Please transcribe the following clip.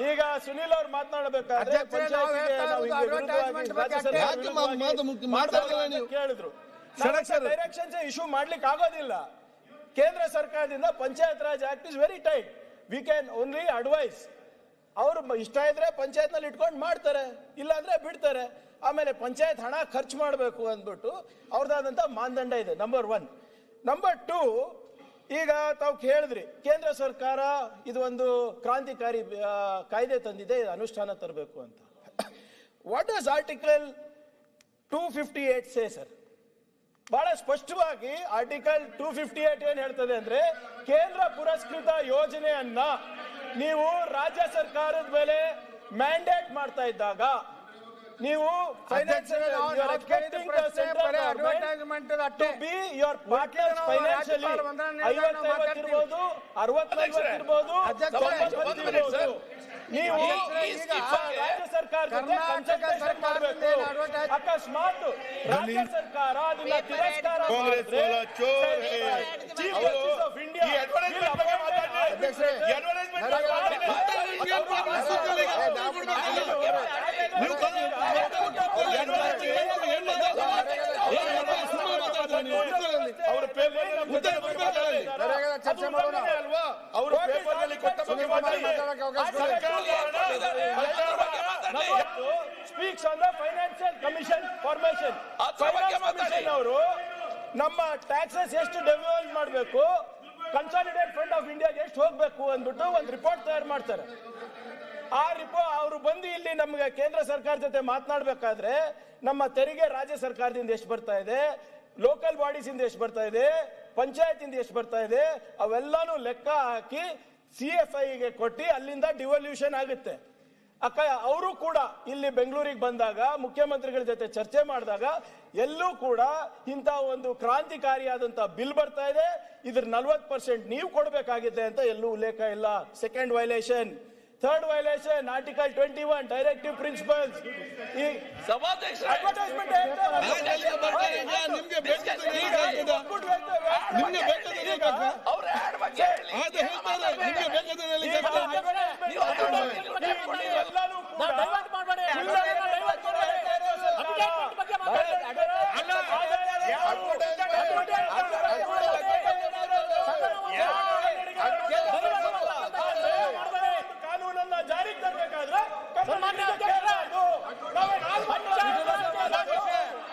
ಈಗ ಸುನೀಲ್ ಅವ್ರು ಮಾತನಾಡಬೇಕಾದ್ರೆ ಕೇಳಿದ್ರು ಡೈರೆಕ್ಷನ್ಸ್ ಇಶ್ಯೂ ಮಾಡ್ಲಿಕ್ಕೆ ಆಗೋದಿಲ್ಲ. ಕೇಂದ್ರ ಸರ್ಕಾರದಿಂದ Panchayat Raj act is very tight. We can only advise. ಅವರು ಇಷ್ಟ ಇದ್ರೆ ಪಂಚಾಯತ್ ನಲ್ಲಿ ಇಟ್ಕೊಂಡು ಮಾಡ್ತಾರೆ, ಇಲ್ಲ ಅಂದ್ರೆ ಬಿಡ್ತಾರೆ. ಆಮೇಲೆ ಪಂಚಾಯತ್ ಹಣ ಖರ್ಚು ಮಾಡಬೇಕು ಅಂದ್ಬಿಟ್ಟು ಅವ್ರದ್ದಾದಂತ ಮಾನದಂಡ ಇದೆ, ನಂಬರ್ 1. ನಂಬರ್ 2, ಈಗ ತಾವು ಕೇಳಿದ್ರಿ ಕೇಂದ್ರ ಸರ್ಕಾರ ಇದು ಒಂದು ಕ್ರಾಂತಿಕಾರಿ ಕಾಯ್ದೆ ತಂದಿದೆ, ಇದು ಅನುಷ್ಠಾನ ತರಬೇಕು ಅಂತ. What does article 258 say sir? ಬಹಳ ಸ್ಪಷ್ಟವಾಗಿ ಆರ್ಟಿಕಲ್ 258 ಏನ್ ಹೇಳ್ತದೆ ಅಂದ್ರೆ, ಕೇಂದ್ರ ಪುರಸ್ಕೃತ ಯೋಜನೆಯನ್ನ ನೀವು ರಾಜ್ಯ ಸರ್ಕಾರದ ಮೇಲೆ ಮ್ಯಾಂಡೇಟ್ ಮಾಡ್ತಾ ಇದ್ದಾಗ ನೀವು ಫೈನಾನ್ಷಿಯಲಿ ಇರ್ಬೋದು, 60-40 ಇರ್ಬೋದು, ನೀವು ರಾಜ್ಯ ಸರ್ಕಾರ ಮಾಡಬೇಕು. ಅಕಸ್ಮಾತ್ ರಾಜ್ಯ ಸರ್ಕಾರ ಅದನ್ನ ತಿರಸ್ಕಾರ ಚೀಫ್ ಜಸ್ಟಿಸ್ ಆಫ್ ಇಂಡಿಯಾ ಅವರು ಪೇಪರ್ ಅಲ್ವಾ, ಅವರು ಪೇಪರ್ ಕೊಟ್ಟ speaks on the financial commission formation. Commission ಅವರು ನಮ್ಮ ಟ್ಯಾಕ್ಸಸ್ ಎಷ್ಟು ಡೆವಲಪ್ ಮಾಡಬೇಕು, ಕನ್ಸಾಲಿಡೇಟ್ ಫಂಡ್ ಆಫ್ ಇಂಡಿಯಾಗೆ ಎಷ್ಟು ಹೋಗ್ಬೇಕು ಅಂದ್ಬಿಟ್ಟು ಒಂದು ರಿಪೋರ್ಟ್ ತಯಾರು ಮಾಡ್ತಾರೆ. ಆ ರಿಪೋರ್ಟ್ ಅವರು ಬಂದು ಇಲ್ಲಿ ನಮ್ಗೆ ಕೇಂದ್ರ ಸರ್ಕಾರ ಜೊತೆ ಮಾತನಾಡಬೇಕಾದ್ರೆ ನಮ್ಮ ತೆರಿಗೆ ರಾಜ್ಯ ಸರ್ಕಾರದಿಂದ ಎಷ್ಟು ಬರ್ತಾ ಇದೆ, ಲೋಕಲ್ ಬಾಡೀಸ್ ಇಂದ ಎಷ್ಟು ಬರ್ತಾ ಇದೆ, ಪಂಚಾಯತ್ ಇಂದ ಎಷ್ಟು ಬರ್ತಾ ಇದೆ, ಅವೆಲ್ಲಾನು ಲೆಕ್ಕ ಹಾಕಿ CFI ಗೆ ಕೊಟ್ಟು ಅಲ್ಲಿಂದ ಡಿವಲ್ಯೂಷನ್ ಆಗುತ್ತೆ. ಅವರು ಕೂಡ ಇಲ್ಲಿ ಬೆಂಗಳೂರಿಗೆ ಬಂದಾಗ ಮುಖ್ಯಮಂತ್ರಿಗಳ ಜೊತೆ ಚರ್ಚೆ ಮಾಡಿದಾಗ ಎಲ್ಲೂ ಕೂಡ ಇಂಥ ಒಂದು ಕ್ರಾಂತಿಕಾರಿಯಾದಂತ ಬಿಲ್ ಬರ್ತಾ ಇದೆ, ಇದ್ರ 40% ನೀವು ಕೊಡಬೇಕಾಗಿದೆ ಅಂತ ಎಲ್ಲೂ ಉಲ್ಲೇಖ ಇಲ್ಲ. Second violation. Third violation article 21 directive principles. ಈ